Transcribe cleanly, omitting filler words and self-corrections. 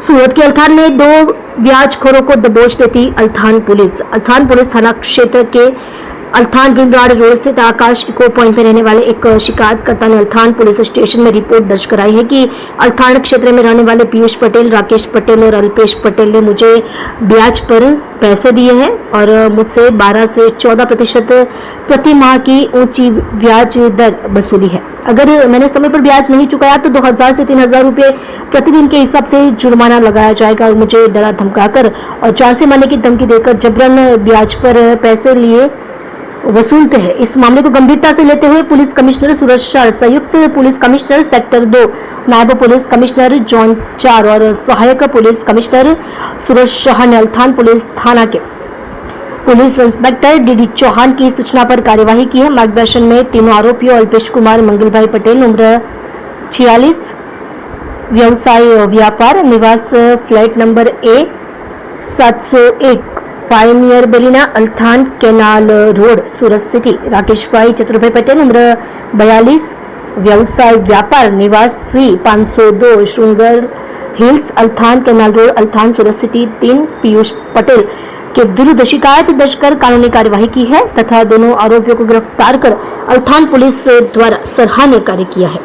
सूरत के अल्थान में दो ब्याजखोरों को दबोच देती अल्थान पुलिस थाना क्षेत्र के अल्थान भीमराड़ रोड स्थित आकाश इको पॉइंट में रहने वाले एक शिकायतकर्ता ने अल्थान पुलिस स्टेशन में रिपोर्ट दर्ज कराई है कि अल्थान क्षेत्र में रहने वाले पीयूष पटेल, राकेश पटेल और अल्पेश पटेल ने मुझे ब्याज पर पैसे दिए हैं और मुझसे 12 से 14% प्रति माह की ऊंची ब्याज दर वसूली है। अगर मैंने समय पर ब्याज नहीं चुकाया तो 2000 से 3000 रुपये प्रतिदिन के हिसाब से जुर्माना लगाया जाएगा और मुझे डरा धमकाकर और जान से मारने की धमकी देकर जबरन ब्याज पर पैसे लिए वसूलते हैं। इस मामले को गंभीरता से लेते हुए पुलिस कमिश्नर सूरज शाह, संयुक्त पुलिस कमिश्नर सेक्टर 2, नायब पुलिस कमिश्नर जोन 4 और सहायक पुलिस कमिश्नर सूरज शाह ने अल्थान पुलिस थाना के पुलिस इंस्पेक्टर डीडी चौहान की सूचना पर कार्यवाही की है। मार्गदर्शन में तीनों आरोपियों अल्पेश कुमार मंगलभाई पटेल उम्र 46, व्यवसाय व्यापार, निवास फ्लैट नंबर A 701 पायनियर बेलिना, Althan canal road, Surat city, Rakesh bhai Chaturbhai Patel उम्र 42, व्यवसाय व्यापार, निवास C 502 Shringar hills, Althan canal road, Althan Surat city 3 Piyush Patel के विरुद्ध शिकायत दर्ज कर कानूनी कार्यवाही की है तथा दोनों आरोपियों को गिरफ्तार कर अल्थान पुलिस द्वारा सराहनीय कार्य किया है।